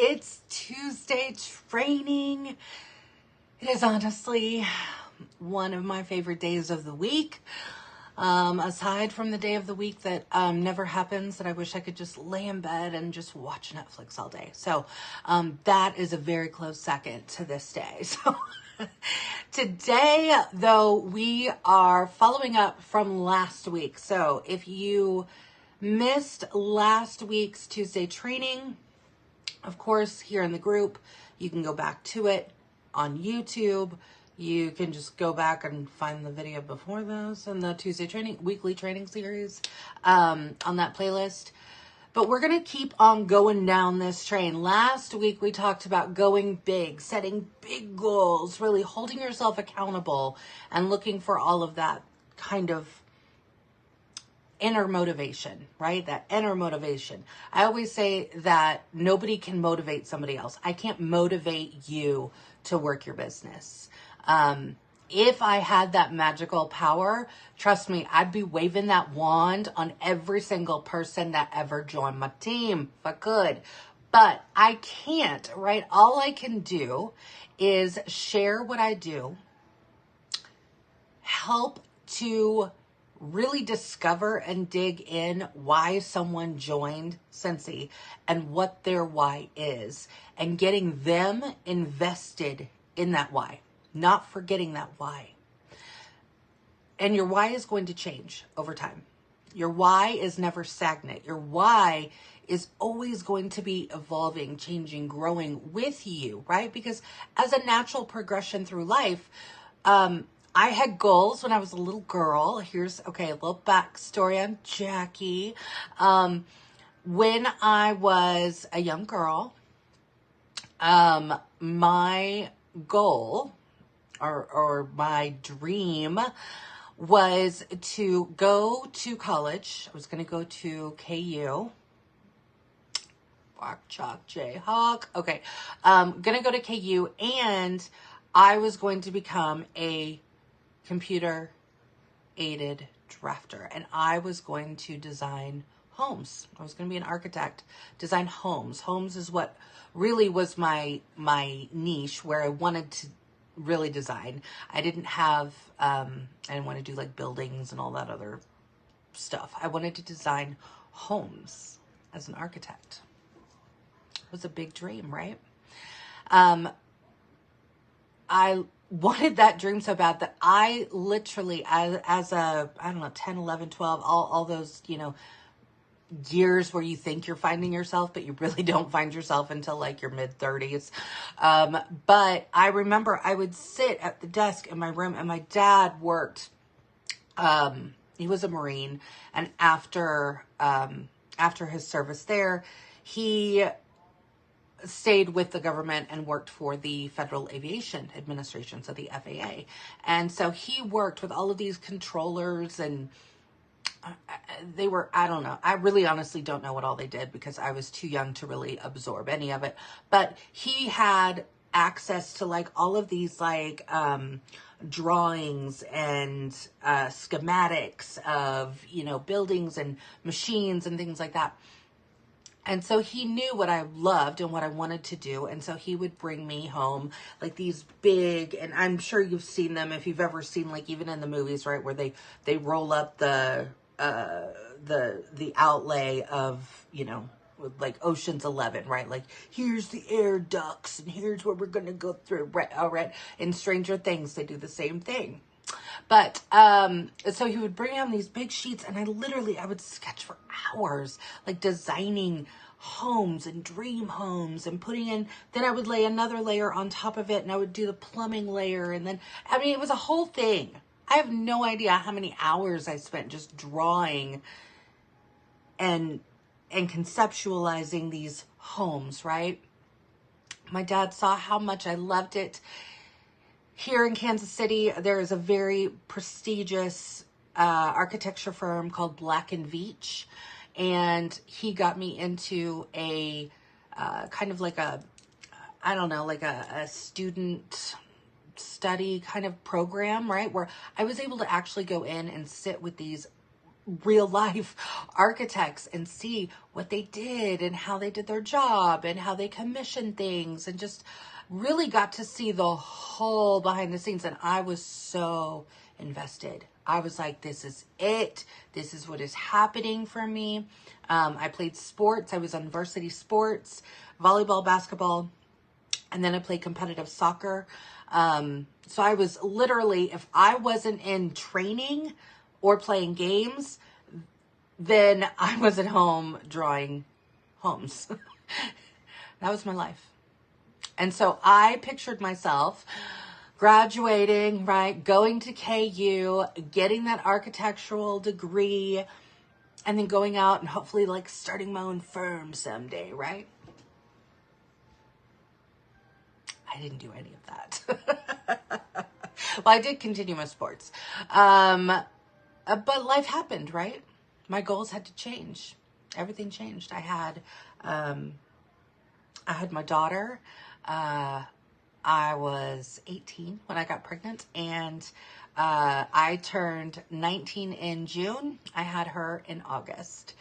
It's Tuesday training. It is honestly one of my favorite days of the week. Aside from the day of the week that never happens, that I wish I could just lay in bed and just watch Netflix all day. So that is a very close second to this day. So today, though, we are following up from last week. So if you missed last week's Tuesday training, of course, here in the group, you can go back to it on YouTube. You can just go back and find the video before those and the Tuesday training, weekly training series on that playlist. But we're going to keep on going down this train. Last week, we talked about going big, setting big goals, really holding yourself accountable and looking for all of that kind of inner motivation, right? That inner motivation. I always say that nobody can motivate somebody else. I can't motivate you to work your business. If I had that magical power, trust me, I'd be waving that wand on every single person that ever joined my team if I could. But I can't, right? All I can do is share what I do, help to really discover and dig in why someone joined Scentsy and what their why is, and getting them invested in that why, not forgetting that why. And your why is going to change over time. Your why is never stagnant. Your why is always going to be evolving, changing, growing with you, right? Because as a natural progression through life, I had goals when I was a little girl. Here's, a little backstory on Jacqui. When I was a young girl, my goal or my dream was to go to college. I was going to go to KU. Walk, chalk, Jayhawk. Okay. Going to go to KU, and I was going to become a computer aided drafter, and I was going to design homes. I was going to be an architect, design homes. Homes is what really was my niche, where I wanted to really design. I didn't have, I didn't want to do like buildings and all that other stuff. I wanted to design homes as an architect. It was a big dream, right? I wanted that dream so bad that I literally, as a, 10, 11, 12, all those, years where you think you're finding yourself, but you really don't find yourself until like your mid 30s. But I remember I would sit at the desk in my room, and my dad worked, he was a Marine, and after his service there, he stayed with the government and worked for the Federal Aviation Administration, so the FAA. And so he worked with all of these controllers, and they were, I don't know. I really honestly don't know what all they did because I was too young to really absorb any of it. But he had access to like all of these like drawings and schematics of, buildings and machines and things like that. And so he knew what I loved and what I wanted to do. And so he would bring me home like these big, and I'm sure you've seen them if you've ever seen, like even in the movies, right, where they roll up the outlay of, like Ocean's 11, right? Like, here's the air ducts and here's what we're going to go through. Right. All right. In Stranger Things, they do the same thing. But, so he would bring on these big sheets, and I would sketch for hours, like designing homes and dream homes and putting in, then I would lay another layer on top of it, and I would do the plumbing layer. And then, it was a whole thing. I have no idea how many hours I spent just drawing and conceptualizing these homes, right? My dad saw how much I loved it. Here in Kansas City, there is a very prestigious architecture firm called Black & Veatch, and he got me into a kind of like a student study kind of program, right? Where I was able to actually go in and sit with these real life architects and see what they did and how they did their job and how they commissioned things, and just really got to see the whole behind the scenes. And I was so invested. I was like, this is it. This is what is happening for me. I played sports. I was on varsity sports, volleyball, basketball, and then I played competitive soccer. So I was literally, if I wasn't in training or playing games, then I was at home drawing homes. That was my life. And so I pictured myself graduating, right, going to KU, getting that architectural degree, and then going out and hopefully like starting my own firm someday, right? I didn't do any of that. Well, I did continue my sports. But life happened, right? My goals had to change. Everything changed. I had my daughter. I was 18 when I got pregnant, and I turned 19 in June. I had her in August.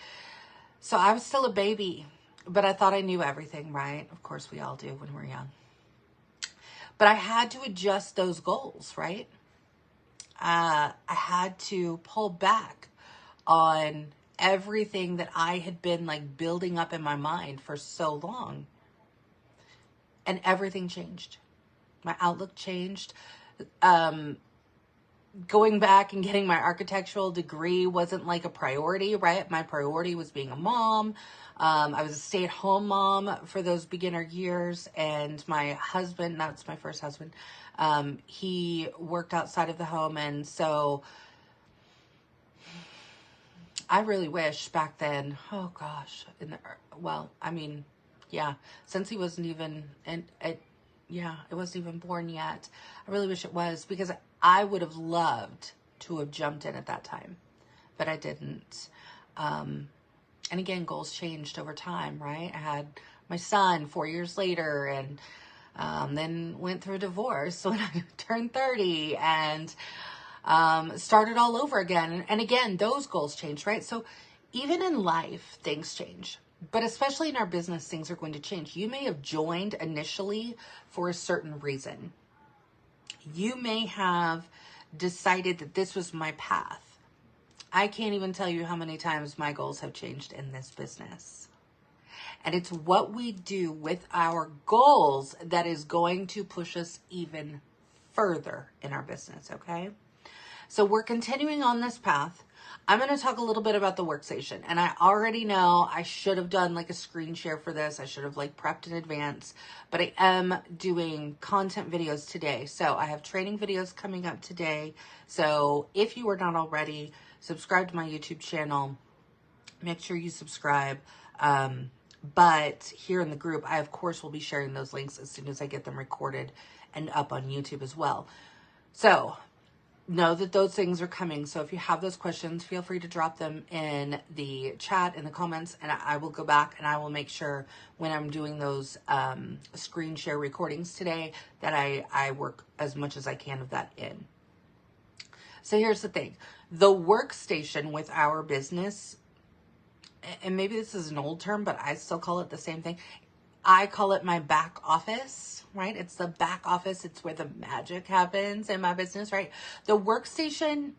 So I was still a baby, but I thought I knew everything, right? Of course, we all do when we're young. But I had to adjust those goals, right? I had to pull back on everything that I had been like building up in my mind for so long. And everything changed. My outlook changed. Going back and getting my architectural degree wasn't like a priority, right? My priority was being a mom. I was a stay-at-home mom for those beginner years, and my husband, that's my first husband, he worked outside of the home, and so I really wish back then, oh gosh, since he wasn't even, it wasn't even born yet. I really wish it was, because I would have loved to have jumped in at that time, but I didn't. And again, goals changed over time, right? I had my son 4 years later, and then went through a divorce when I turned 30, and started all over again. And again, those goals changed, right? So even in life, things change. But especially in our business, things are going to change. You may have joined initially for a certain reason. You may have decided that this was my path. I can't even tell you how many times my goals have changed in this business. And it's what we do with our goals that is going to push us even further in our business, okay? So we're continuing on this path. I'm going to talk a little bit about the workstation. And I already know I should have done like a screen share for this. I should have like prepped in advance. But I am doing content videos today. So I have training videos coming up today. So if you are not already, subscribe to my YouTube channel. Make sure you subscribe. But here in the group, I of course will be sharing those links as soon as I get them recorded and up on YouTube as well. So know that those things are coming. So if you have those questions, feel free to drop them in the chat, in the comments, and I will go back and I will make sure when I'm doing those screen share recordings today that I work as much as I can of that in. So here's the thing. The workstation with our business, and maybe this is an old term, but I still call it the same thing. I call it my back office, right? It's the back office. It's where the magic happens in my business, right? The workstation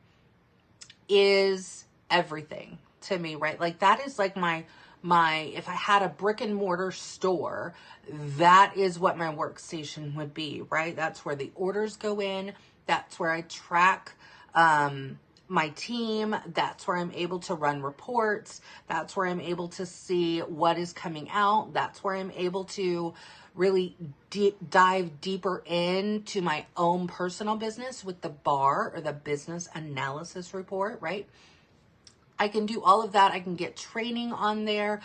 is everything to me, right? Like that is like my, if I had a brick and mortar store, that is what my workstation would be, right? That's where the orders go in. That's where I track, my team. That's where I'm able to run reports. That's where I'm able to see what is coming out. That's where I'm able to really dive deeper into my own personal business with the BAR, or the business analysis report, right? I can do all of that. I can get training on there,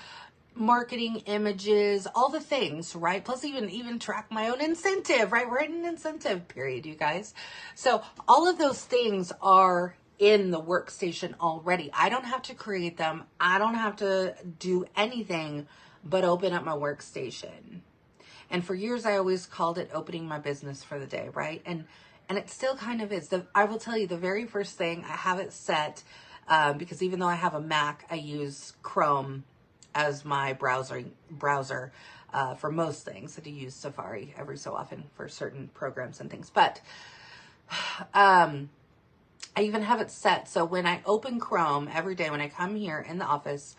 marketing images, all the things, right? Plus even track my own incentive, right? We're in an incentive period, you guys. So all of those things are in the workstation already. I don't have to create them. I don't have to do anything but open up my workstation. And for years, I always called it opening my business for the day, right? And it still kind of is. I will tell you, the very first thing, I have it set because even though I have a Mac, I use Chrome as my browser for most things. I do use Safari every so often for certain programs and things. But I even have it set so when I open Chrome every day when I come here in the office,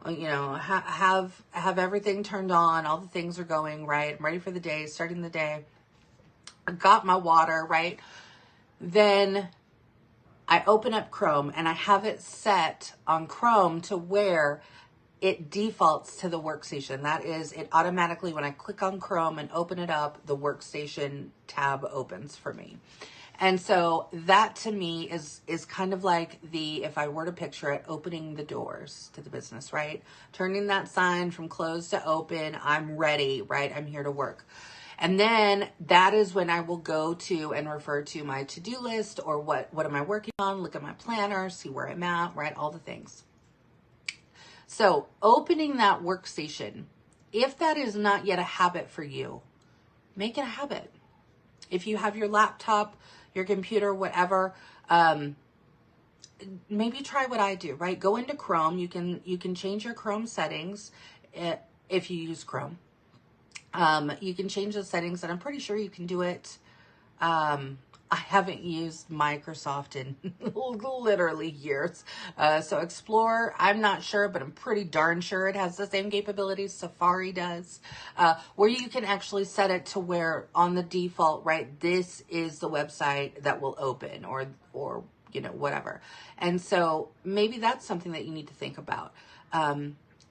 you know, have everything turned on, all the things are going right. I'm ready for the day, starting the day. I got my water, right? Then I open up Chrome and I have it set on Chrome to where it defaults to the workstation. That is, it automatically, when I click on Chrome and open it up, the workstation tab opens for me. And so that to me is kind of like the, if I were to picture it, opening the doors to the business, right? Turning that sign from closed to open. I'm ready, right? I'm here to work. And then that is when I will go to and refer to my to-do list or what am I working on? Look at my planner, see where I'm at, right? All the things. So opening that workstation, if that is not yet a habit for you, make it a habit. If you have your laptop, your computer, whatever, maybe try what I do, right? Go into Chrome. You can change your Chrome settings if you use Chrome. You can change the settings, and I'm pretty sure you can do it. I haven't used Microsoft in literally years. So Explorer, I'm not sure, but I'm pretty darn sure it has the same capabilities Safari does, where you can actually set it to where on the default, right, this is the website that will open or, you know, whatever. And so maybe that's something that you need to think about.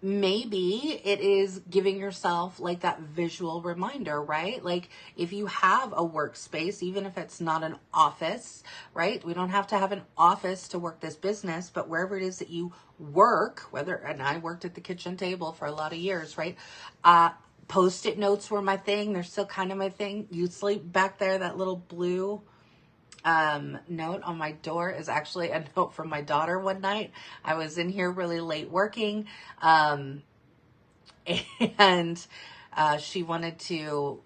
Maybe it is giving yourself like that visual reminder, right? Like if you have a workspace, even if it's not an office, right? We don't have to have an office to work this business, but wherever it is that you work, and I worked at the kitchen table for a lot of years, right? Post-it notes were my thing. They're still kind of my thing. You sleep back there, that little blue note on my door is actually a note from my daughter one night. I was in here really late working, and she wanted to,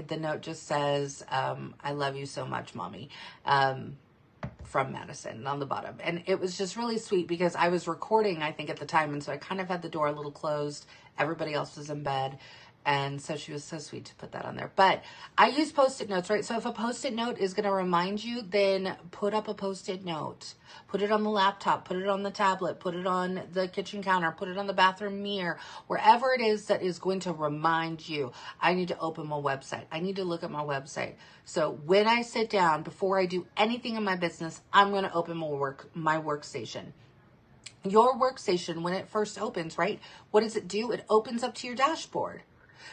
the note just says, I love you so much, Mommy, from Madison on the bottom. And it was just really sweet because I was recording, I think, at the time. And so I kind of had the door a little closed. Everybody else was in bed. And so she was so sweet to put that on there. But I use Post-it notes, right? So if a Post-it note is going to remind you, then put up a Post-it note. Put it on the laptop. Put it on the tablet. Put it on the kitchen counter. Put it on the bathroom mirror. Wherever it is that is going to remind you, I need to open my website. I need to look at my website. So when I sit down, before I do anything in my business, I'm going to open my workstation. Your workstation, when it first opens, right? What does it do? It opens up to your dashboard.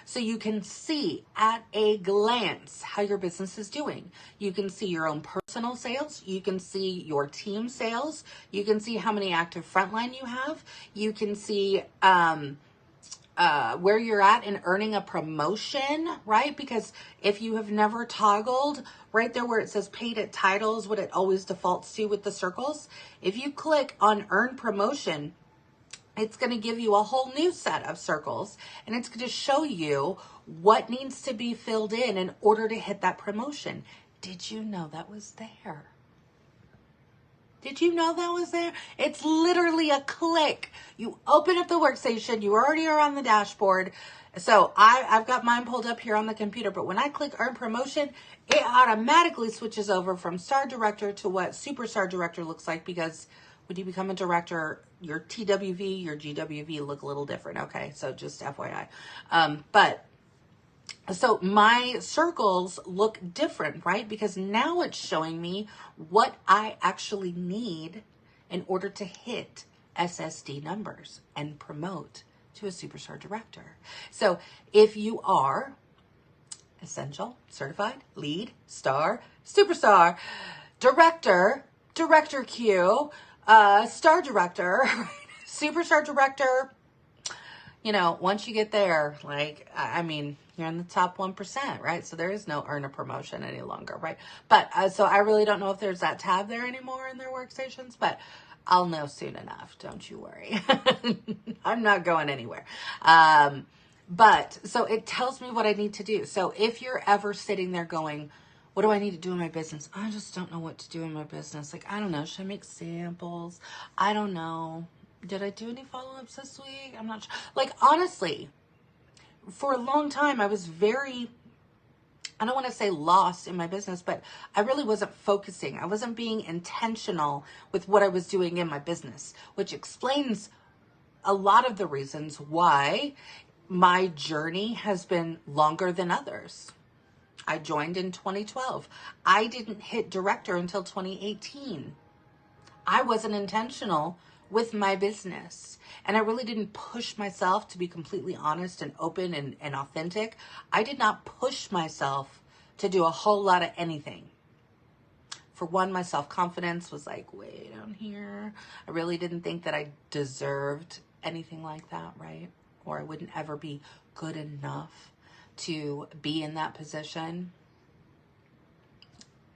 So you can see at a glance how your business is doing. You can see your own personal sales. You can see your team sales. You can see how many active frontline you have. You can see where you're at in earning a promotion, right? Because if you have never toggled right there where it says paid at titles, what it always defaults to with the circles, if you click on earn promotion, it's going to give you a whole new set of circles, and it's going to show you what needs to be filled in order to hit that promotion. Did you know that was there? Did you know that was there? It's literally a click. You open up the workstation. You already are on the dashboard. So I've got mine pulled up here on the computer, but when I click earn promotion, it automatically switches over from star director to what superstar director looks like, because when you become a director, your TWV, your GWV look a little different. Okay, so just FYI. So my circles look different, right? Because now it's showing me what I actually need in order to hit SSD numbers and promote to a superstar director. So if you are essential, certified, lead, star, superstar, director, director Q, star director, superstar director, you know, once you get there, like, I mean, you're in the top 1%, right? So there is no earn a promotion any longer, right? But so I really don't know if there's that tab there anymore in their workstations, but I'll know soon enough. Don't you worry. I'm not going anywhere. But so it tells me what I need to do. So if you're ever sitting there going, What do I need to do in my business? I just don't know what to do in my business. Like, I don't know. Should I make samples? I don't know. Did I do any follow-ups this week? I'm not sure. Like, honestly, for a long time, I was very, I don't want to say lost in my business, but I really wasn't focusing. I wasn't being intentional with what I was doing in my business, which explains a lot of the reasons why my journey has been longer than others. I joined in 2012. I didn't hit director until 2018. I wasn't intentional with my business. And I really didn't push myself, to be completely honest and open and authentic. I did not push myself to do a whole lot of anything. For one, my self-confidence was like way down here. I really didn't think that I deserved anything like that, right? Or I wouldn't ever be good enough to be in that position.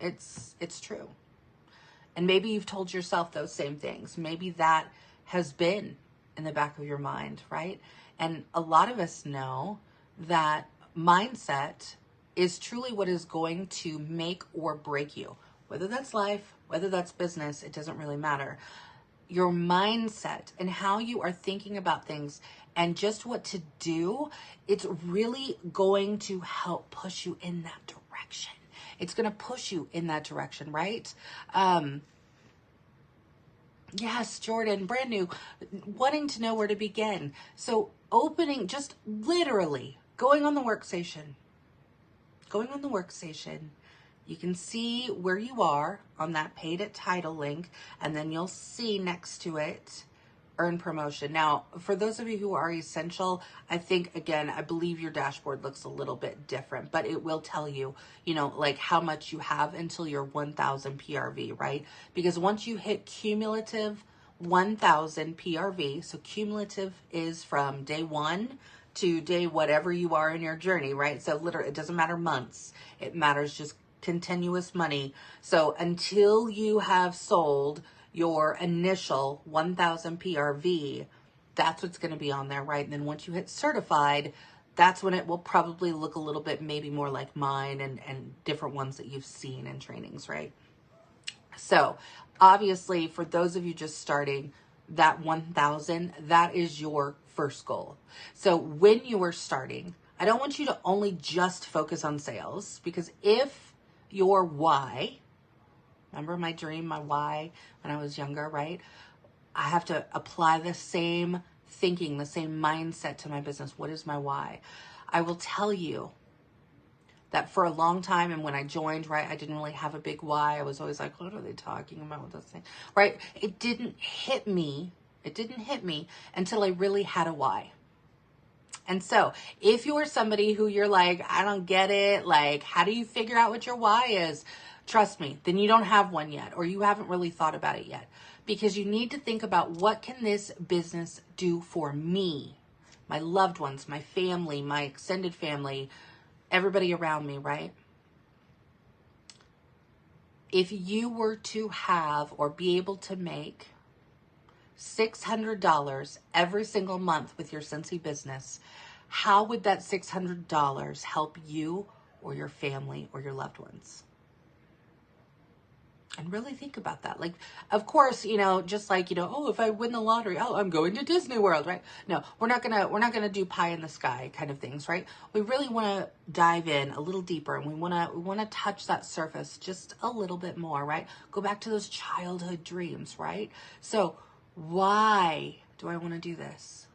It's true. And maybe you've told yourself those same things. Maybe that has been in the back of your mind, right? And a lot of us know that mindset is truly what is going to make or break you. Whether that's life, whether that's business, it doesn't really matter. Your mindset and how you are thinking about things and just what to do, it's really going to help push you in that direction. It's going to push you in that direction, right? Yes, Jordan, brand new, wanting to know where to begin. So opening, just literally going on the workstation, you can see where you are on that paid at title link, and then you'll see next to it, earn promotion. Now, for those of you who are essential, I think, again, I believe your dashboard looks a little bit different, but it will tell you, you know, like how much you have until your 1,000 PRV, right? Because once you hit cumulative 1,000 PRV, so cumulative is from day one to day whatever you are in your journey, right? So literally, it doesn't matter months. It matters just continuous money. So until you have sold your initial 1,000 PRV, that's what's going to be on there, right? And then once you hit certified, that's when it will probably look a little bit maybe more like mine and different ones that you've seen in trainings, right? So obviously, for those of you just starting, that 1,000, that is your first goal. So when you are starting, I don't want you to only just focus on sales, because if your why, remember my dream, my why when I was younger, right? I have to apply the same thinking, the same mindset to my business. What is my why? I will tell you that for a long time, and when I joined, right, I didn't really have a big why. I was always like, what are they talking about with this thing, right? It didn't hit me until I really had a why. And so if you're somebody who you're like, I don't get it, like, how do you figure out what your why is? Trust me, then you don't have one yet, or you haven't really thought about it yet, because you need to think about, what can this business do for me, my loved ones, my family, my extended family, everybody around me, right? If you were to have or be able to make $600 every single month with your Scentsy business, how would that $600 help you or your family or your loved ones? And really think about that. Like, of course, you know, just like, you know, oh, if I win the lottery, oh, I'm going to Disney World, right? No, we're not gonna do pie in the sky kind of things, right? We really want to dive in a little deeper, and we want to touch that surface just a little bit more, right? Go back to those childhood dreams, right? So why do I want to do this?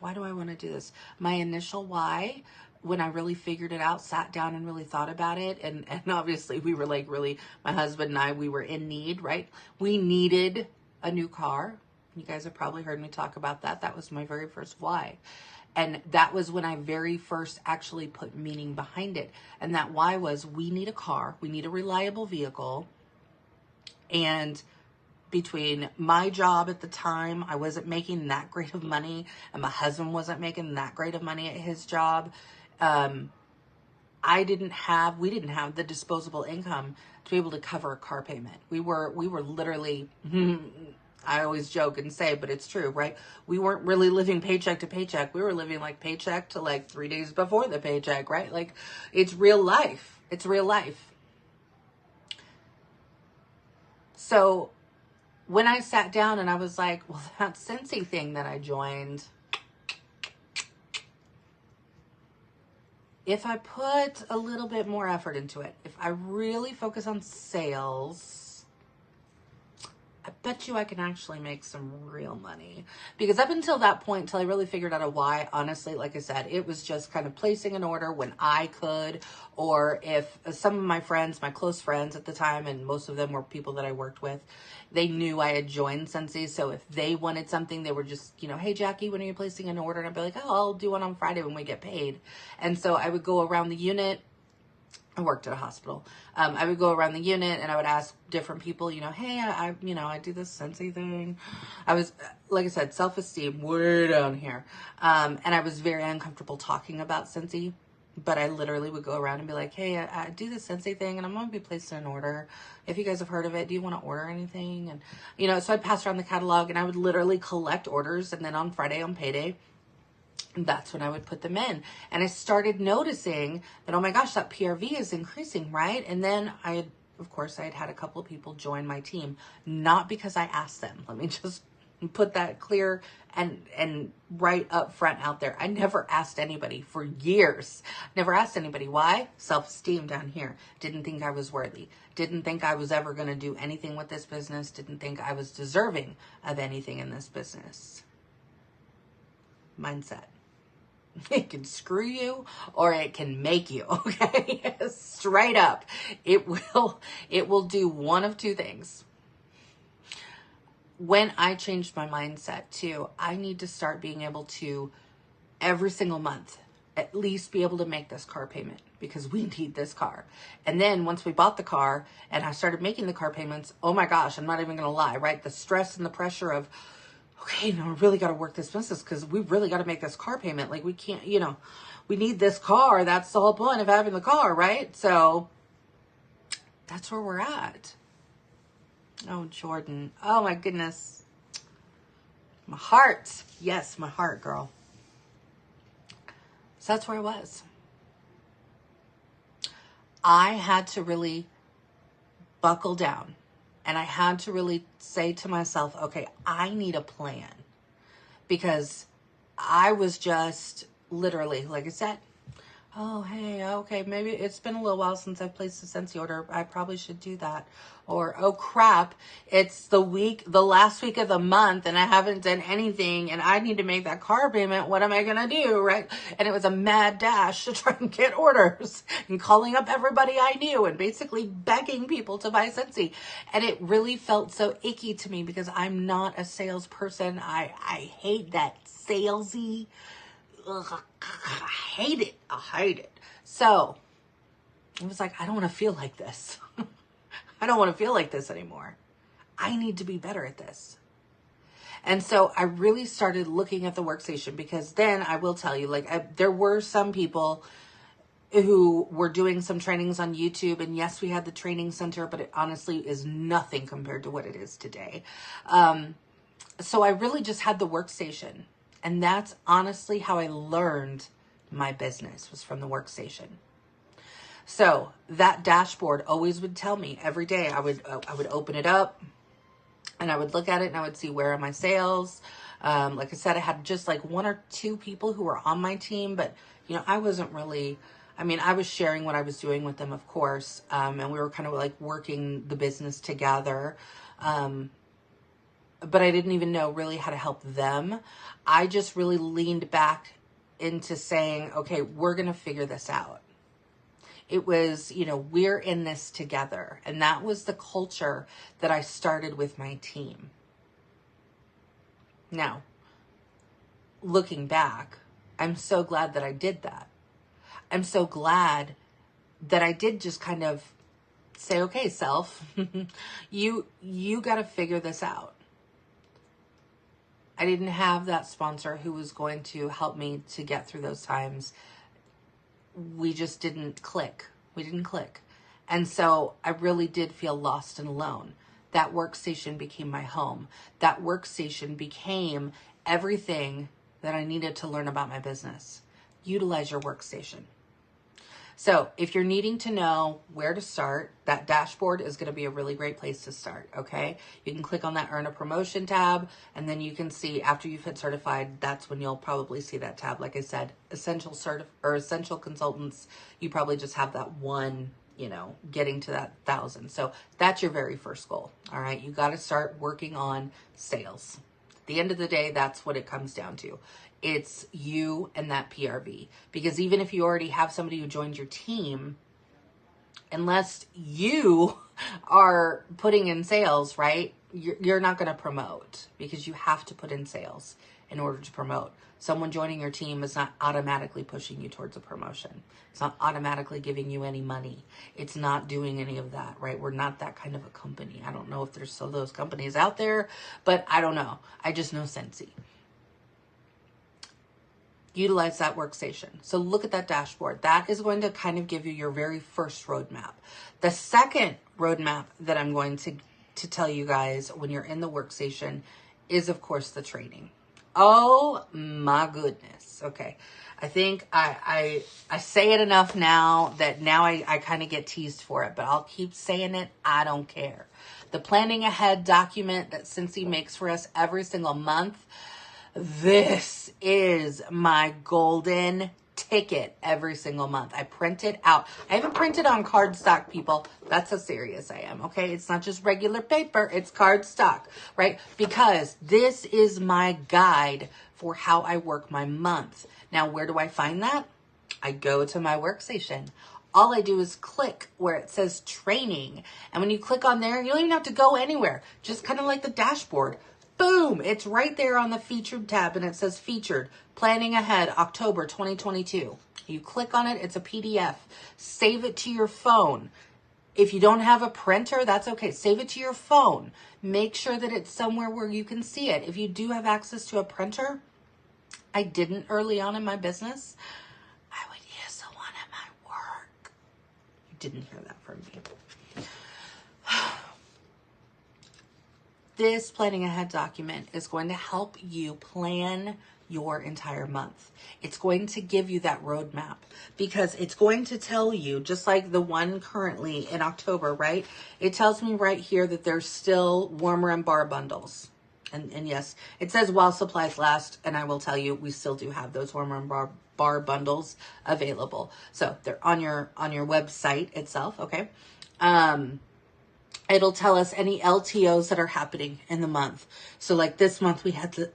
Why do I want to do this? My initial why, when I really figured it out, sat down and really thought about it, and obviously we were like, really, my husband and I, we were in need, right? We needed a new car. You guys have probably heard me talk about that. That was my very first why. And that was when I very first actually put meaning behind it. And that why was, we need a car, we need a reliable vehicle. And between my job at the time, I wasn't making that great of money, and my husband wasn't making that great of money at his job. We didn't have the disposable income to be able to cover a car payment. We were literally, I always joke and say, but it's true, right? We weren't really living paycheck to paycheck. We were living like paycheck to like 3 days before the paycheck, right? Like, it's real life. It's real life. So when I sat down and I was like, well, that Scentsy thing that I joined, if I put a little bit more effort into it, if I really focus on sales, I bet you I can actually make some real money. Because up until that point, until I really figured out a why, honestly, like I said, it was just kind of placing an order when I could, or if some of my friends, my close friends at the time, and most of them were people that I worked with, they knew I had joined Scentsy. So if they wanted something, they were just, you know, hey, Jacqui, when are you placing an order? And I'd be like, oh, I'll do one on Friday when we get paid. And so I would go around the unit. I worked at a hospital. I would go around the unit and I would ask different people, you know, hey, I do this Scentsy thing. I was, like I said, self-esteem way down here. And I was very uncomfortable talking about Scentsy, but I literally would go around and be like, hey, I do this Scentsy thing and I'm going to be placing an order. If you guys have heard of it, do you want to order anything? And, you know, so I'd pass around the catalog and I would literally collect orders. And then on Friday on payday, that's when I would put them in. And I started noticing that, oh my gosh, that PRV is increasing, right? And then of course, I had a couple of people join my team, not because I asked them. Let me just put that clear and right up front out there. I never asked anybody for years. Never asked anybody. Why? Self-esteem down here. Didn't think I was worthy. Didn't think I was ever going to do anything with this business. Didn't think I was deserving of anything in this business. Mindset. It can screw you or it can make you, okay? Straight up. It will do one of two things. When I changed my mindset to, I need to start being able to, every single month, at least be able to make this car payment because we need this car. And then once we bought the car and I started making the car payments, oh my gosh, I'm not even going to lie, right? The stress and the pressure of, okay, now we really got to work this business because we really got to make this car payment. Like we can't, you know, we need this car. That's the whole point of having the car, right? So that's where we're at. Oh, Jordan. Oh my goodness. My heart. Yes, my heart, girl. So that's where I was. I had to really buckle down. And I had to really say to myself, okay, I need a plan. Because I was just literally, like I said, oh, hey, okay, maybe it's been a little while since I've placed a Scentsy order. I probably should do that. Or, oh crap, it's the last week of the month and I haven't done anything and I need to make that car payment. What am I going to do, right? And it was a mad dash to try and get orders and calling up everybody I knew and basically begging people to buy Scentsy. And it really felt so icky to me because I'm not a salesperson. I hate that salesy. Ugh, I hate it. I hate it. So I was like, I don't want to feel like this. I don't want to feel like this anymore. I need to be better at this. And so I really started looking at the workstation because then I will tell you, like, there were some people who were doing some trainings on YouTube. And yes, we had the training center, but it honestly is nothing compared to what it is today. So I really just had the workstation. And that's honestly how I learned my business, was from the workstation. So that dashboard always would tell me every day. I would open it up and I would look at it and I would see where are my sales. Like I said, I had just like one or two people who were on my team, but you know, I wasn't really, I mean, I was sharing what I was doing with them, of course. And we were kind of like working the business together. But I didn't even know really how to help them. I just really leaned back into saying, okay, we're going to figure this out. It was, you know, we're in this together. And that was the culture that I started with my team. Now, looking back, I'm so glad that I did that. I'm so glad that I did just kind of say, okay, self, you got to figure this out. I didn't have that sponsor who was going to help me to get through those times. We just didn't click. We didn't click. And so I really did feel lost and alone. That workstation became my home. That workstation became everything that I needed to learn about my business. Utilize your workstation. So if you're needing to know where to start, that dashboard is going to be a really great place to start. Okay. You can click on that earn a promotion tab, and then you can see after you've hit certified, that's when you'll probably see that tab. Like I said, essential consultants, you probably just have that one, getting to that 1,000. So that's your very first goal. All right. You got to start working on sales. At the end of the day, that's what it comes down to. It's you and that PRV. Because even if you already have somebody who joined your team, unless you are putting in sales, right, you're not going to promote, because you have to put in sales in order to promote. Someone joining your team is not automatically pushing you towards a promotion. It's not automatically giving you any money. It's not doing any of that, right? We're not that kind of a company. I don't know if there's still those companies out there, but I don't know. I just know Scentsy. Utilize that workstation. So look at that dashboard. That is going to kind of give you your very first roadmap. The second roadmap that I'm going to tell you guys when you're in the workstation is, of course, the training. Oh my goodness. Okay. I think I say it enough now that now I kind of get teased for it, but I'll keep saying it. I don't care. The planning ahead document that Scentsy makes for us every single month, this is my golden ticket every single month. I print it out. I have it printed on cardstock, people. That's how serious I am, okay? It's not just regular paper. It's cardstock, right? Because this is my guide for how I work my month. Now, where do I find that? I go to my workstation. All I do is click where it says training. And when you click on there, you don't even have to go anywhere. Just kind of like the dashboard. Boom, it's right there on the featured tab, and it says featured, planning ahead, October 2022. You click on it, it's a PDF. Save it to your phone. If you don't have a printer, that's okay. Save it to your phone. Make sure that it's somewhere where you can see it. If you do have access to a printer, I didn't early on in my business, I would use the one at my work. You didn't hear that from me. This planning ahead document is going to help you plan your entire month. It's going to give you that roadmap, because it's going to tell you, just like the one currently in October, right? It tells me right here that there's still warmer and bar bundles. And yes, it says while supplies last, and I will tell you, we still do have those warmer and bar bundles available. So they're on your website itself, okay? It'll tell us any LTOs that are happening in the month. So like this month we had the,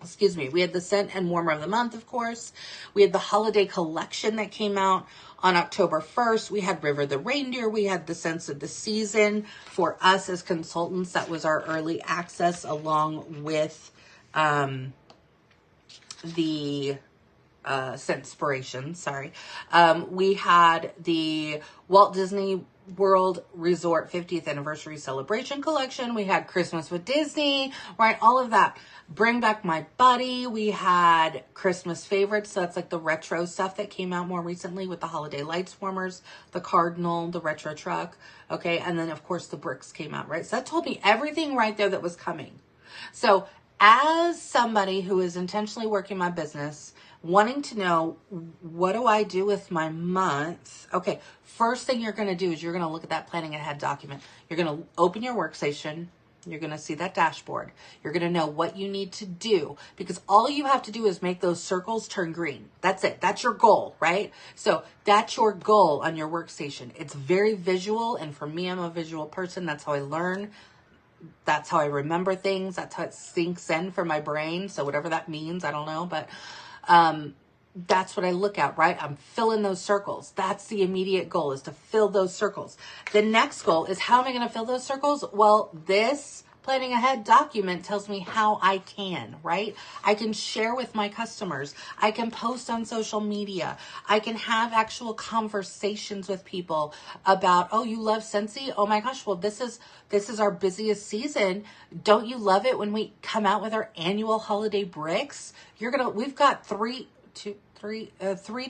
excuse me, we had the scent and warmer of the month, of course. We had the holiday collection that came out on October 1st. We had River the Reindeer. We had the Scents of the Season. For us as consultants, that was our early access, along with the Scentspiration, sorry. We had the Walt Disney World Resort 50th Anniversary Celebration Collection. We had Christmas with Disney, right? All of that. Bring Back My Buddy. We had Christmas Favorites. So that's like the retro stuff that came out more recently with the holiday lights warmers, the Cardinal, the retro truck. Okay. And then of course the bricks came out, right? So that told me everything right there that was coming. So as somebody who is intentionally working my business, wanting to know, what do I do with my month? Okay, first thing you're going to do is you're going to look at that planning ahead document. You're going to open your workstation. You're going to see that dashboard. You're going to know what you need to do, because all you have to do is make those circles turn green. That's it. That's your goal, right? So that's your goal on your workstation. It's very visual. And for me, I'm a visual person. That's how I learn. That's how I remember things. That's how it sinks in for my brain. So whatever that means, I don't know, but that's what I look at, right? I'm filling those circles. That's the immediate goal, is to fill those circles. The next goal is, how am I going to fill those circles? Well, this planning ahead document tells me how I can, right? I can share with my customers. I can post on social media. I can have actual conversations with people about, oh, you love Scentsy? Oh my gosh, well, this is our busiest season. Don't you love it when we come out with our annual holiday bricks? We've got three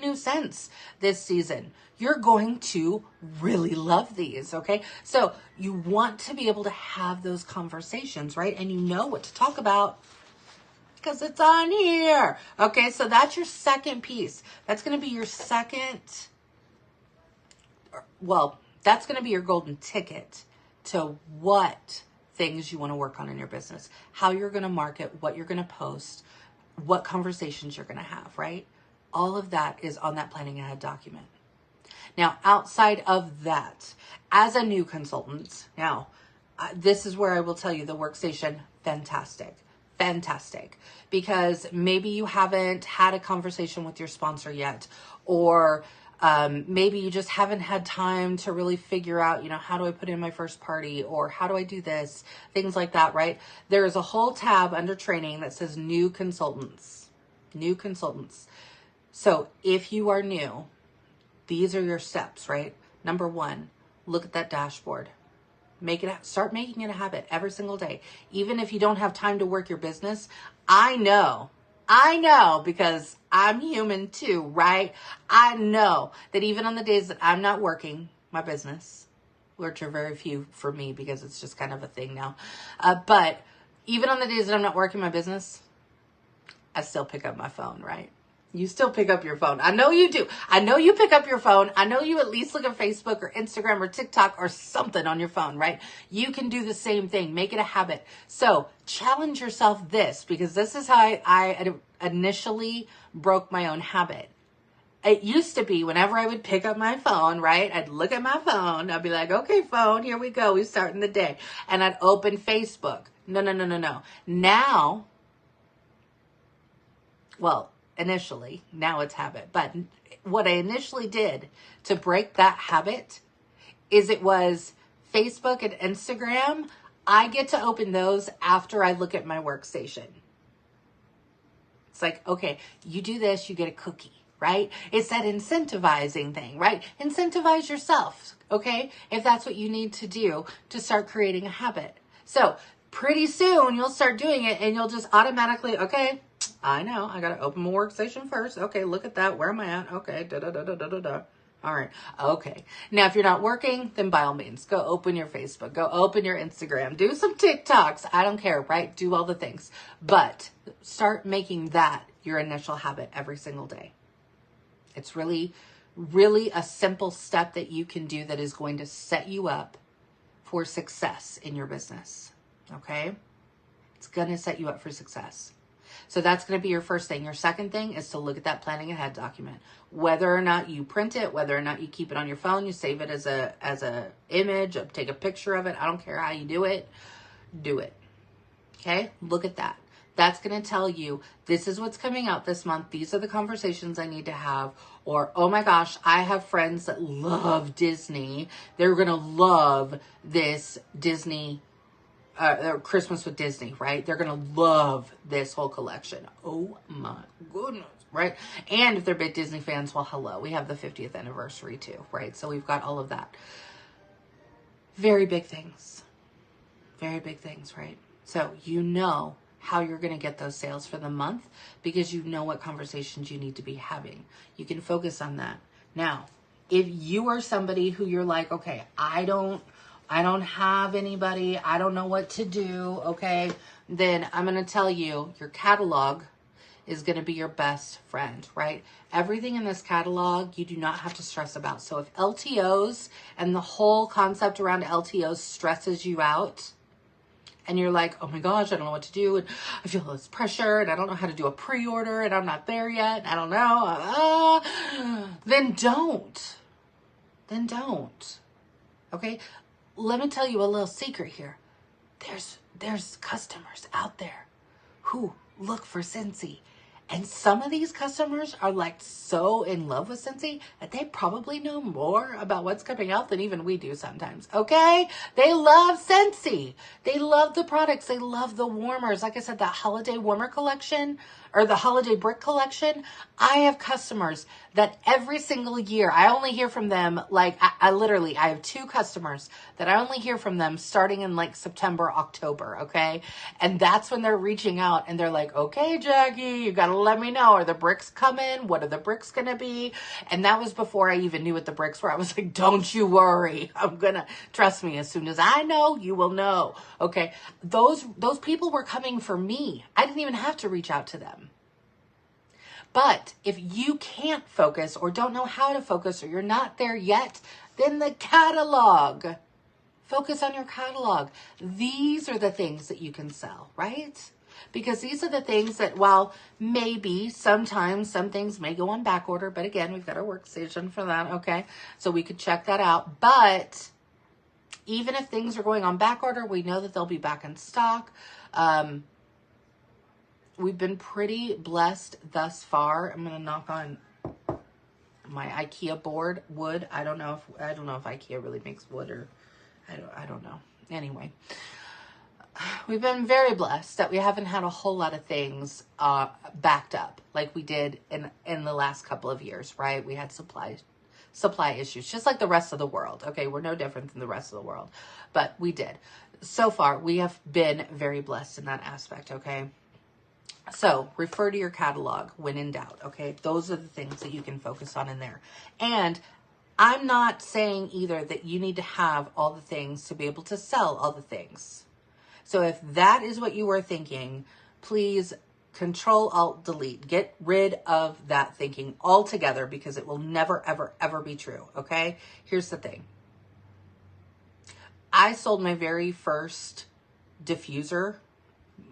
new scents this season. You're going to really love these, okay? So you want to be able to have those conversations, right? And you know what to talk about. because it's on here. Okay, so that's your second piece. That's going to be your second, well, that's going to be your golden ticket to what things you want to work on in your business, how you're going to market, what you're going to post, what conversations you're going to have, right? All of that is on that planning ahead document. Now, outside of that, as a new consultant, now, this is where I will tell you the workstation, fantastic. Fantastic. Because maybe you haven't had a conversation with your sponsor yet, or maybe you just haven't had time to really figure out, how do I put in my first party, or how do I do this? Things like that, right? There is a whole tab under training that says new consultants. New consultants. So if you are new, these are your steps, right? Number one, look at that dashboard. Start making it a habit every single day. Even if you don't have time to work your business, I know because I'm human too, right? I know that even on the days that I'm not working my business, which are very few for me because it's just kind of a thing now. But even on the days that I'm not working my business, I still pick up my phone, right? You still pick up your phone. I know you do. I know you pick up your phone. I know you at least look at Facebook or Instagram or TikTok or something on your phone, right? You can do the same thing. Make it a habit. So challenge yourself this, because this is how I initially broke my own habit. It used to be whenever I would pick up my phone, right? I'd look at my phone. I'd be like, okay, phone, here we go. We're starting the day. And I'd open Facebook. No. Now, well, initially, now it's habit. But what I initially did to break that habit is it was Facebook and Instagram. I get to open those after I look at my workstation. It's like, okay, you do this, you get a cookie, right? It's that incentivizing thing, right? Incentivize yourself, okay? If that's what you need to do to start creating a habit. So pretty soon you'll start doing it and you'll just automatically, okay, I know, I got to open my workstation first. Okay, look at that. Where am I at? Okay, da-da-da-da-da-da-da. All right, okay. Now, if you're not working, then by all means, go open your Facebook. Go open your Instagram. Do some TikToks. I don't care, right? Do all the things. But start making that your initial habit every single day. It's really, really a simple step that you can do that is going to set you up for success in your business, okay? It's going to set you up for success. So that's going to be your first thing. Your second thing is to look at that planning ahead document. Whether or not you print it, whether or not you keep it on your phone, you save it as a image, take a picture of it. I don't care how you do it. Do it. Okay? Look at that. That's going to tell you, this is what's coming out this month. These are the conversations I need to have. Or, oh my gosh, I have friends that love Disney. They're going to love this Disney Christmas with Disney, right? They're going to love this whole collection. Oh my goodness, right? And if they're big Disney fans, well, hello. We have the 50th anniversary too, right? So we've got all of that. Very big things. Very big things, right? So you know how you're going to get those sales for the month because you know what conversations you need to be having. You can focus on that. Now, if you are somebody who you're like, okay, I don't have anybody, I don't know what to do, okay, then I'm going to tell you, your catalog is going to be your best friend, right? Everything in this catalog, you do not have to stress about. So if LTOs and the whole concept around LTOs stresses you out, and you're like, oh my gosh, I don't know what to do, and I feel this pressure, and I don't know how to do a pre-order, and I'm not there yet, I don't know, then don't. Then don't. Okay? Let me tell you a little secret here. There's customers out there who look for Scentsy. And some of these customers are like so in love with Scentsy that they probably know more about what's coming out than even we do sometimes. Okay? They love Scentsy. They love the products. They love the warmers. Like I said, that holiday warmer collection or the holiday brick collection. I have customers that every single year, I only hear from them, like I literally, I have 2 customers that I only hear from them starting in like September, October, okay? And that's when they're reaching out and they're like, okay, Jacqui, you got to gotta let me know. Are the bricks coming? What are the bricks gonna be? And that was before I even knew what the bricks were. I was like, don't you worry. Trust me, as soon as I know, you will know. Okay. Those people were coming for me. I didn't even have to reach out to them. But if you can't focus or don't know how to focus or you're not there yet, then the catalog. Focus on your catalog. These are the things that you can sell, right? Because these are the things that, while maybe sometimes some things may go on back order, but again, we've got our workstation for that, okay? So we could check that out. But even if things are going on back order, we know that they'll be back in stock. We've been pretty blessed thus far. I'm going to knock on my IKEA board, wood. I don't know if IKEA really makes wood, or I don't know. Anyway, we've been very blessed that we haven't had a whole lot of things backed up like we did in the last couple of years, right? We had supply issues, just like the rest of the world. Okay, we're no different than the rest of the world, but we did. So far, we have been very blessed in that aspect, okay? So refer to your catalog when in doubt, okay? Those are the things that you can focus on in there. And I'm not saying either that you need to have all the things to be able to sell all the things. So if that is what you were thinking, please Control Alt Delete. Get rid of that thinking altogether, because it will never, ever, ever be true, okay? Here's the thing. I sold my very first diffuser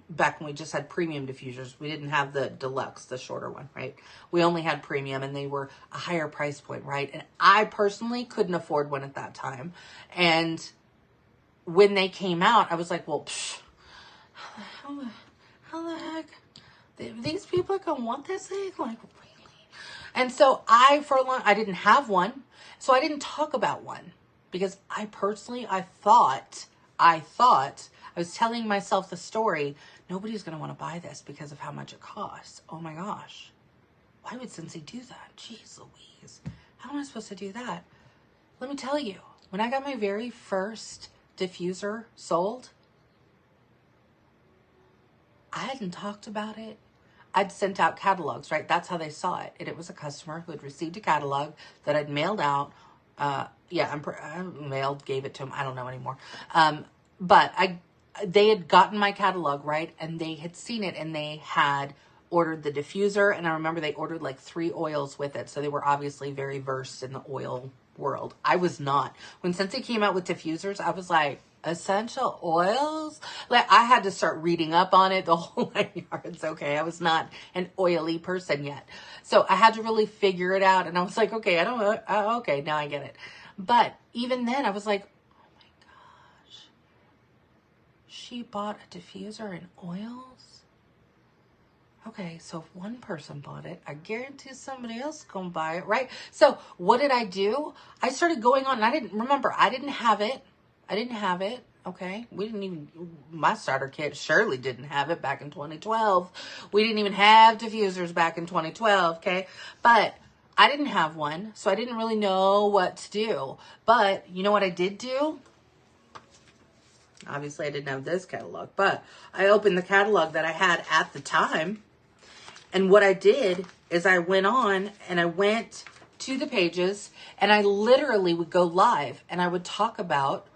back when we just had premium diffusers. We didn't have the deluxe, the shorter one, right? We only had premium, and they were a higher price point, right? And I personally couldn't afford one at that time. And when they came out, I was like, well, how the heck? These people are going to want this thing? Like, really? And so I didn't have one. So I didn't talk about one, because I thought, I was telling myself the story, nobody's going to want to buy this because of how much it costs. Oh my gosh. Why would Scentsy do that? Jeez Louise. How am I supposed to do that? Let me tell you, when I got my very first diffuser sold, I hadn't talked about it. I'd sent out catalogs, right? That's how they saw it. And it was a customer who had received a catalog that I'd mailed out. I gave it to him. I don't know anymore. But they had gotten my catalog, right? And they had seen it, and they had ordered the diffuser. And I remember they ordered like 3 oils with it. So they were obviously very versed in the oil world. I was not. When Scentsy came out with diffusers, I was like, essential oils? Like, I had to start reading up on it, the whole 9 yards. Okay. I was not an oily person yet. So I had to really figure it out. And I was like, okay, okay, now I get it. But even then I was like, she bought a diffuser in oils? Okay, so if one person bought it, I guarantee somebody else is going to buy it, right? So what did I do? I started going on, and I didn't have it, okay? My starter kit surely didn't have it back in 2012. We didn't even have diffusers back in 2012, okay? But I didn't have one, so I didn't really know what to do. But you know what I did do? Obviously, I didn't have this catalog, but I opened the catalog that I had at the time. And what I did is I went on and I went to the pages, and I literally would go live, and I would talk about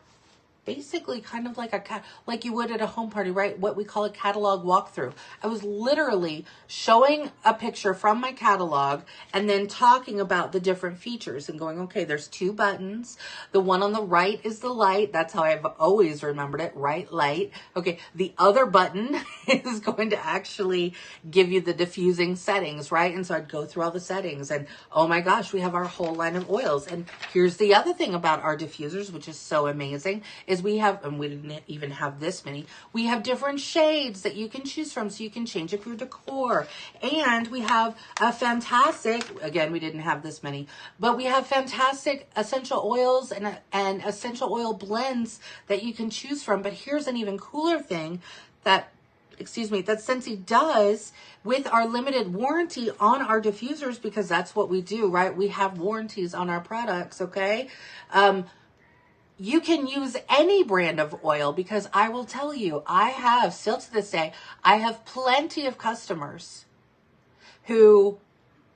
basically kind of like you would at a home party, right? What we call a catalog walkthrough. I was literally showing a picture from my catalog and then talking about the different features and going, okay, there's 2 buttons. The one on the right is the light. That's how I've always remembered it, right? Light. Okay. The other button is going to actually give you the diffusing settings, right? And so I'd go through all the settings, and oh my gosh, we have our whole line of oils. And here's the other thing about our diffusers, which is so amazing, is we have, and we didn't even have this many, we have different shades that you can choose from, so you can change up your decor. And we have a fantastic, again, we didn't have this many, but we have fantastic essential oils and essential oil blends that you can choose from. But here's an even cooler thing that Scentsy does with our limited warranty on our diffusers, because that's what we do, right? We have warranties on our products, okay? You can use any brand of oil, because I will tell you, I have, still to this day, I have plenty of customers who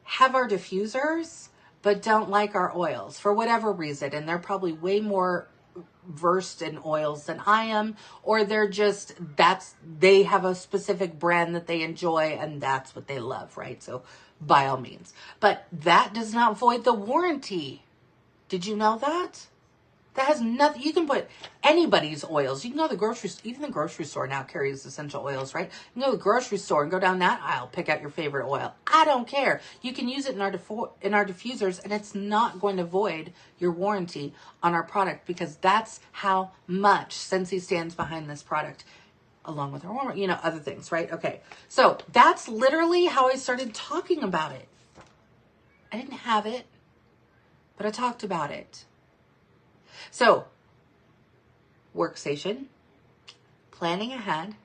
have our diffusers but don't like our oils for whatever reason, and they're probably way more versed in oils than I am, or they have a specific brand that they enjoy and that's what they love, right? So by all means, but that does not void the warranty. Did you know that? That has nothing. You can put anybody's oils. You can go to the grocery store. Even the grocery store now carries essential oils, right? You can go to the grocery store and go down that aisle, pick out your favorite oil. I don't care. You can use it in our diffusers, and it's not going to void your warranty on our product, because that's how much Scentsy stands behind this product, along with our, other things, right? Okay, so that's literally how I started talking about it. I didn't have it, but I talked about it. So, Workstation, planning ahead,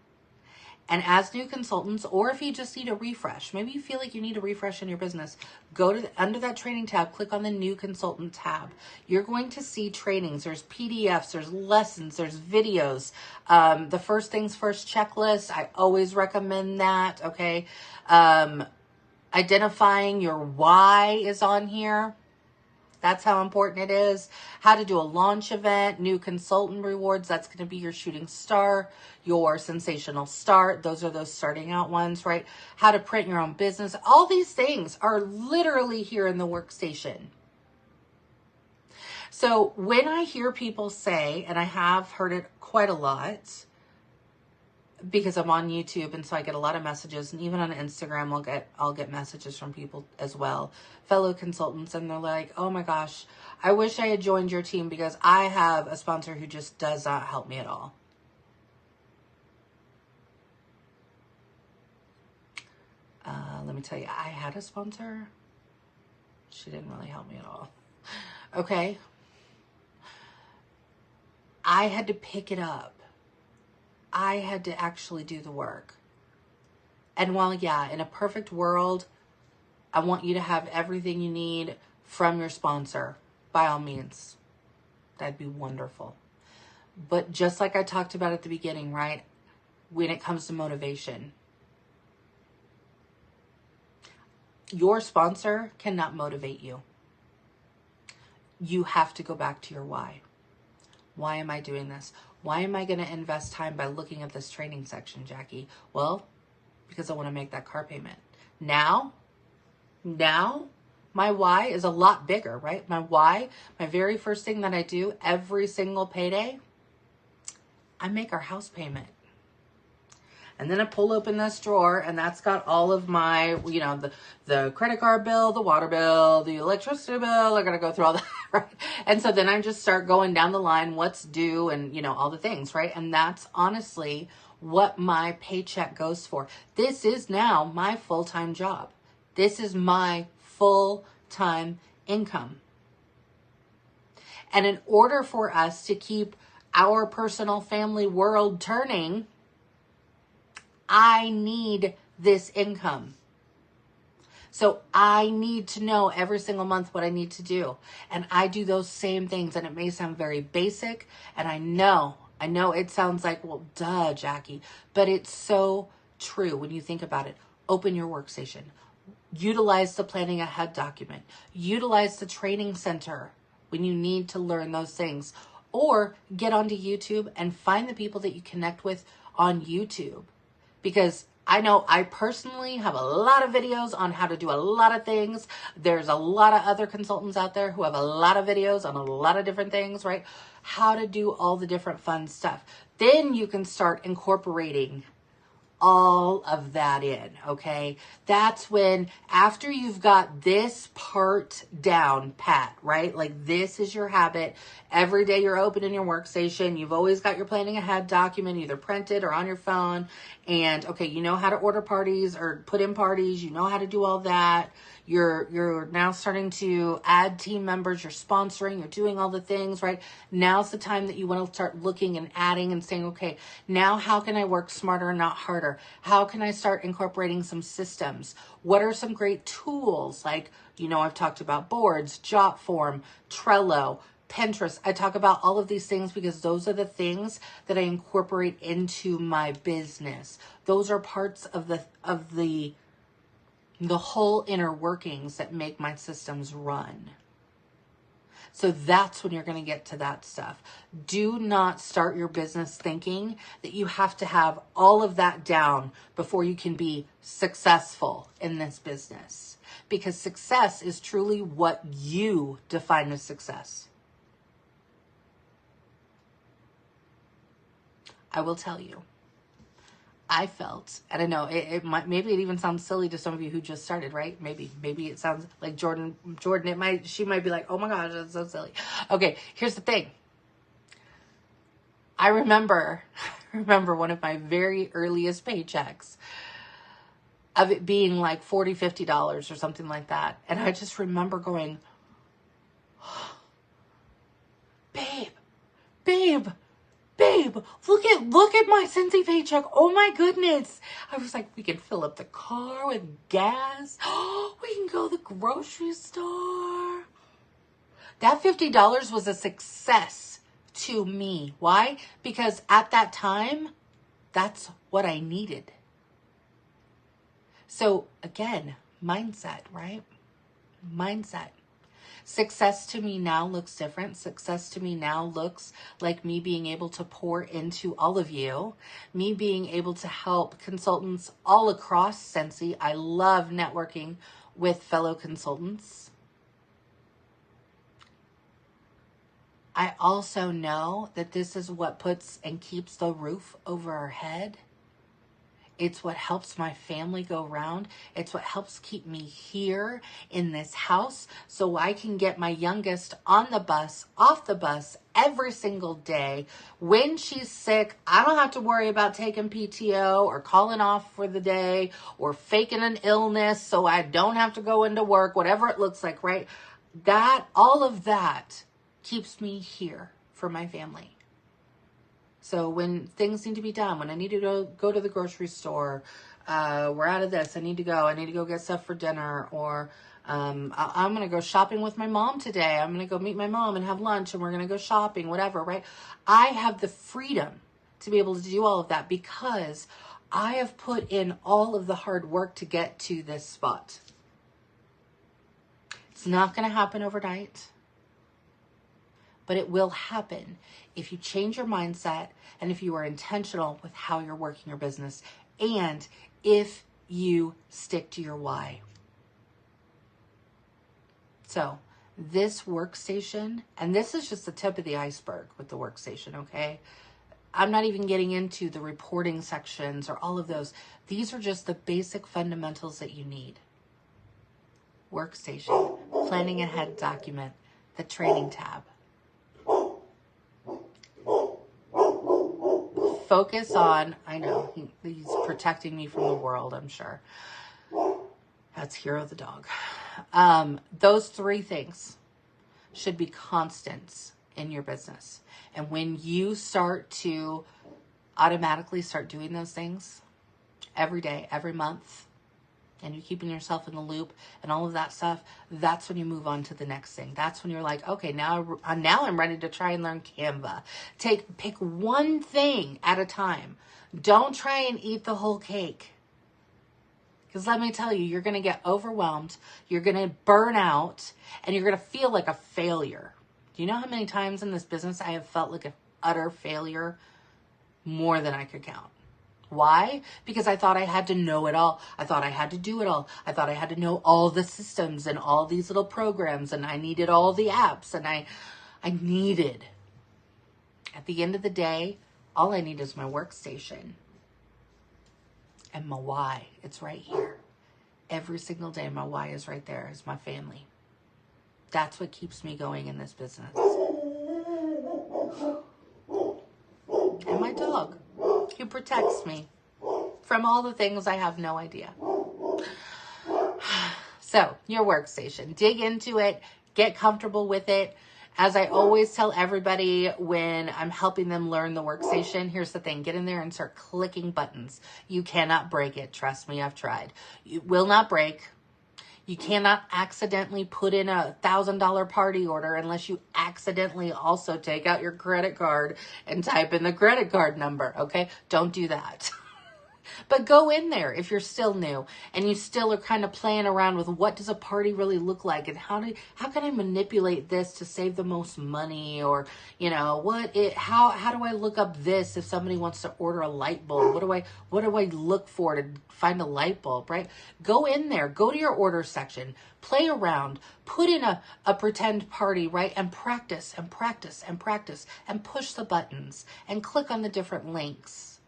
and as new consultants, or if you just need a refresh, maybe you feel like you need a refresh in your business, go to under that training tab, click on the new consultant tab. You're going to see trainings. There's PDFs, there's lessons, there's videos. The first things first checklist, I always recommend that, okay? Identifying your why is on here. That's how important it is. How to do a launch event, new consultant rewards. That's going to be your shooting star, your sensational start. Those are those starting out ones, right? How to print your own business. All these things are literally here in the Workstation. So when I hear people say, and I have heard it quite a lot, because I'm on YouTube, and so I get a lot of messages, and even on Instagram I'll get messages from people as well, fellow consultants, and they're like, oh my gosh, I wish I had joined your team because I have a sponsor who just does not help me at all. Let me tell you, I had a sponsor. She didn't really help me at all. Okay. I had to pick it up. I had to actually do the work. And while, yeah, in a perfect world, I want you to have everything you need from your sponsor, by all means. That'd be wonderful. But just like I talked about at the beginning, right? When it comes to motivation, your sponsor cannot motivate you. You have to go back to your why. Why am I doing this? Why am I going to invest time by looking at this training section, Jacqui? Well, because I want to make that car payment. Now, my why is a lot bigger, right? My why, my very first thing that I do every single payday, I make our house payment. And then I pull open this drawer, and that's got all of my, the credit card bill, the water bill, the electricity bill. I got to go through all that, right? And so then I just start going down the line, what's due, and, all the things, right? And that's honestly what my paycheck goes for. This is now my full-time job. This is my full-time income. And in order for us to keep our personal family world turning, I need this income. So I need to know every single month what I need to do. And I do those same things. And it may sound very basic. And I know it sounds like, well, duh, Jacqui. But it's so true when you think about it. Open your Workstation. Utilize the planning ahead document. Utilize the training center when you need to learn those things. Or get onto YouTube and find the people that you connect with on YouTube. Because I know I personally have a lot of videos on how to do a lot of things. There's a lot of other consultants out there who have a lot of videos on a lot of different things, right? How to do all the different fun stuff. Then you can start incorporating all of that in, okay? That's when, after you've got this part down pat, right? Like this is your habit. Every day you're opening your Workstation. You've always got your planning ahead document, either printed or on your phone. And okay, you know how to order parties or put in parties. You know how to do all that. You're now starting to add team members. You're sponsoring. You're doing all the things, right? Now's the time that you want to start looking and adding and saying, okay, now how can I work smarter and not harder? How can I start incorporating some systems? What are some great tools? Like, I've talked about boards, Jotform, Trello, Pinterest. I talk about all of these things because those are the things that I incorporate into my business. Those are parts of the the whole inner workings that make my systems run. So that's when you're going to get to that stuff. Do not start your business thinking that you have to have all of that down before you can be successful in this business. Because success is truly what you define as success. I will tell you, I felt, and I know it might, maybe it even sounds silly to some of you who just started, right? Maybe it sounds like Jordan, she might be like, oh my gosh, that's so silly. Okay, here's the thing. I remember one of my very earliest paychecks of it being like $40, $50 or something like that. And I just remember going, babe, look at my Scentsy paycheck. Oh my goodness. I was like, we can fill up the car with gas. We can go to the grocery store. That $50 was a success to me. Why? Because at that time, that's what I needed. So again, mindset, right? Mindset. Success to me now looks different. Success to me now looks like me being able to pour into all of you, me being able to help consultants all across Scentsy. I love networking with fellow consultants. I also know that this is what puts and keeps the roof over our head. It's what helps my family go round. It's what helps keep me here in this house so I can get my youngest on the bus, off the bus every single day. When she's sick, I don't have to worry about taking PTO or calling off for the day or faking an illness so I don't have to go into work, whatever it looks like, right? All of that keeps me here for my family. So when things need to be done, when I need to go to the grocery store, we're out of this, I need to go get stuff for dinner, or I'm going to go shopping with my mom today. I'm going to go meet my mom and have lunch, and we're going to go shopping, whatever, right? I have the freedom to be able to do all of that because I have put in all of the hard work to get to this spot. It's not going to happen overnight, but it will happen if you change your mindset and if you are intentional with how you're working your business and if you stick to your why. So this workstation, and this is just the tip of the iceberg with the workstation, okay? I'm not even getting into the reporting sections or all of those. These are just the basic fundamentals that you need. Workstation, planning ahead document, the training tab. Focus on, I know, he's protecting me from the world, I'm sure. That's Hero the dog. Those three things should be constants in your business. And when you start to automatically start doing those things every day, every month, and you're keeping yourself in the loop and all of that stuff, that's when you move on to the next thing. That's when you're like, okay, now I'm ready to try and learn Canva. Pick one thing at a time. Don't try and eat the whole cake. Because let me tell you, you're going to get overwhelmed, you're going to burn out, and you're going to feel like a failure. Do you know how many times in this business I have felt like an utter failure? More than I could count. Why? Because I thought I had to know it all. I thought I had to do it all. I thought I had to know all the systems and all these little programs, and I needed all the apps, and I needed. At the end of the day, all I need is my workstation and my why. It's right here. Every single day, my why is right there. Is my family. That's what keeps me going in this business. And my dog, who protects me from all the things I have no idea. So, your workstation. Dig into it. Get comfortable with it. As I always tell everybody when I'm helping them learn the workstation, here's the thing. Get in there and start clicking buttons. You cannot break it. Trust me, I've tried. It will not break. You cannot accidentally put in a $1,000 party order unless you accidentally also take out your credit card and type in the credit card number, okay? Don't do that. But go in there if you're still new and you still are kind of playing around with what does a party really look like, and how can I manipulate this to save the most money, or how do I look up this if somebody wants to order a light bulb? What do I look for to find a light bulb, right? Go in there, go to your order section, play around, put in a pretend party, right? And practice and practice and practice and push the buttons and click on the different links.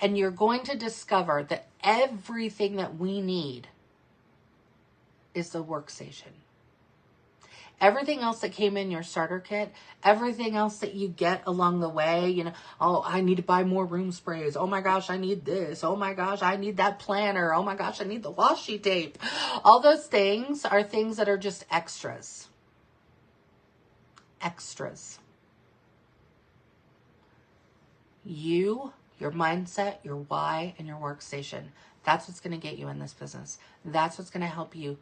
And you're going to discover that everything that we need is the workstation. Everything else that came in your starter kit, everything else that you get along the way, oh, I need to buy more room sprays. Oh my gosh, I need this. Oh my gosh, I need that planner. Oh my gosh, I need the washi tape. All those things are things that are just extras. Extras. Your mindset, your why, and your workstation. That's what's going to get you in this business. That's what's going to help you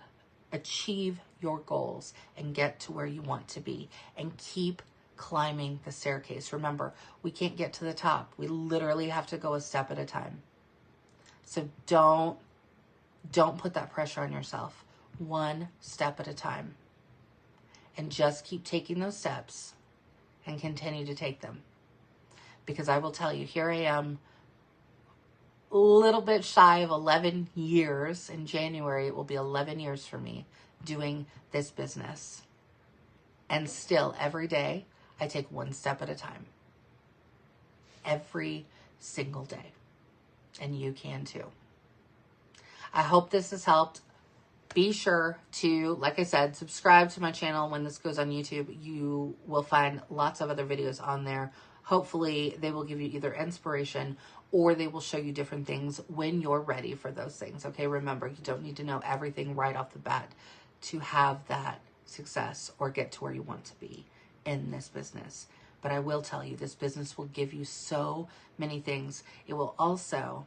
achieve your goals and get to where you want to be and keep climbing the staircase. Remember, we can't get to the top. We literally have to go a step at a time. So don't put that pressure on yourself. One step at a time. And just keep taking those steps and continue to take them. Because I will tell you, here I am, a little bit shy of 11 years. In January, it will be 11 years for me doing this business. And still, every day, I take one step at a time. Every single day. And you can too. I hope this has helped. Be sure to, like I said, subscribe to my channel. When this goes on YouTube, you will find lots of other videos on there. Hopefully, they will give you either inspiration or they will show you different things when you're ready for those things. Okay, remember, you don't need to know everything right off the bat to have that success or get to where you want to be in this business. But I will tell you, this business will give you so many things. It will also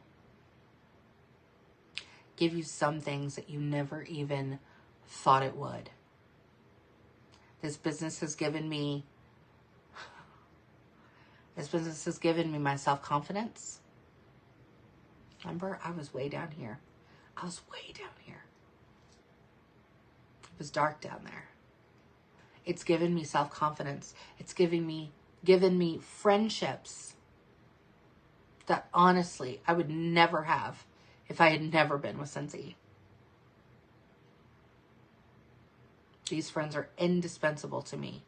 give you some things that you never even thought it would. This business has given me my self-confidence. Remember, I was way down here. I was way down here. It was dark down there. It's given me self-confidence. It's given me friendships that honestly I would never have if I had never been with Scentsy. These friends are indispensable to me.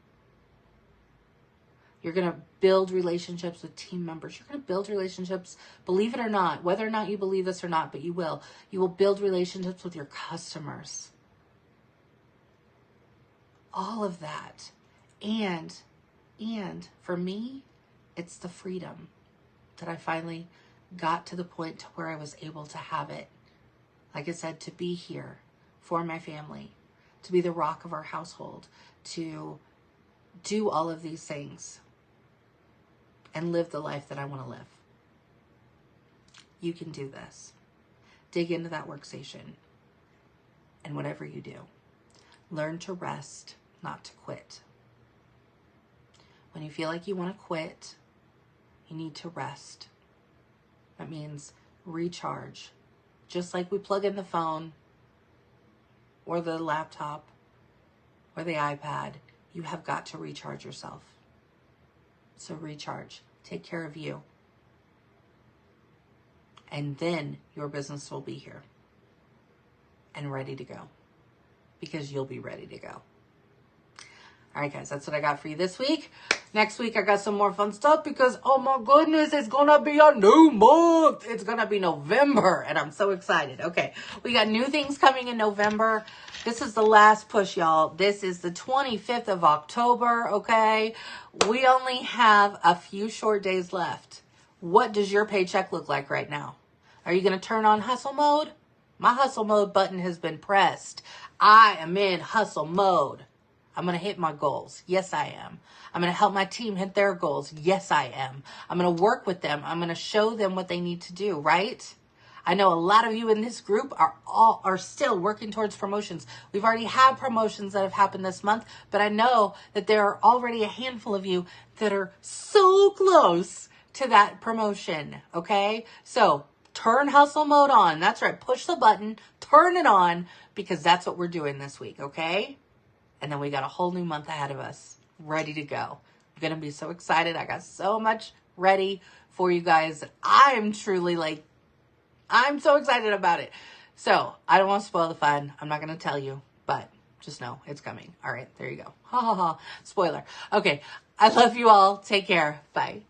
You're going to build relationships with team members. You're going to build relationships, believe it or not, whether or not you believe this or not, but you will. You will build relationships with your customers. All of that. And for me, it's the freedom that I finally got to the point to where I was able to have it. Like I said, to be here for my family, to be the rock of our household, to do all of these things and live the life that I want to live. You can do this. Dig into that workstation. And whatever you do, learn to rest, not to quit. When you feel like you want to quit, you need to rest. That means recharge. Just like we plug in the phone or the laptop or the iPad, you have got to recharge yourself. So recharge. Take care of you. And then your business will be here and ready to go, because you'll be ready to go. All right, guys, that's what I got for you this week. Next week, I got some more fun stuff because, oh my goodness, it's going to be a new month. It's going to be November, and I'm so excited. Okay, we got new things coming in November. This is the last push, y'all. This is the 25th of October, okay? We only have a few short days left. What does your paycheck look like right now? Are you going to turn on hustle mode? My hustle mode button has been pressed. I am in hustle mode. I'm going to hit my goals. Yes, I am. I'm going to help my team hit their goals. Yes, I am. I'm going to work with them. I'm going to show them what they need to do, right? I know a lot of you in this group are still working towards promotions. We've already had promotions that have happened this month, but I know that there are already a handful of you that are so close to that promotion, okay? So Turn hustle mode on. That's right. Push the button, turn it on, because that's what we're doing this week, okay? And then we got a whole new month ahead of us, ready to go. I'm going to be so excited. I got so much ready for you guys. I'm truly like, I'm so excited about it. So I don't want to spoil the fun. I'm not going to tell you, but just know it's coming. All right, there you go. Ha ha ha. Spoiler. Okay. I love you all. Take care. Bye.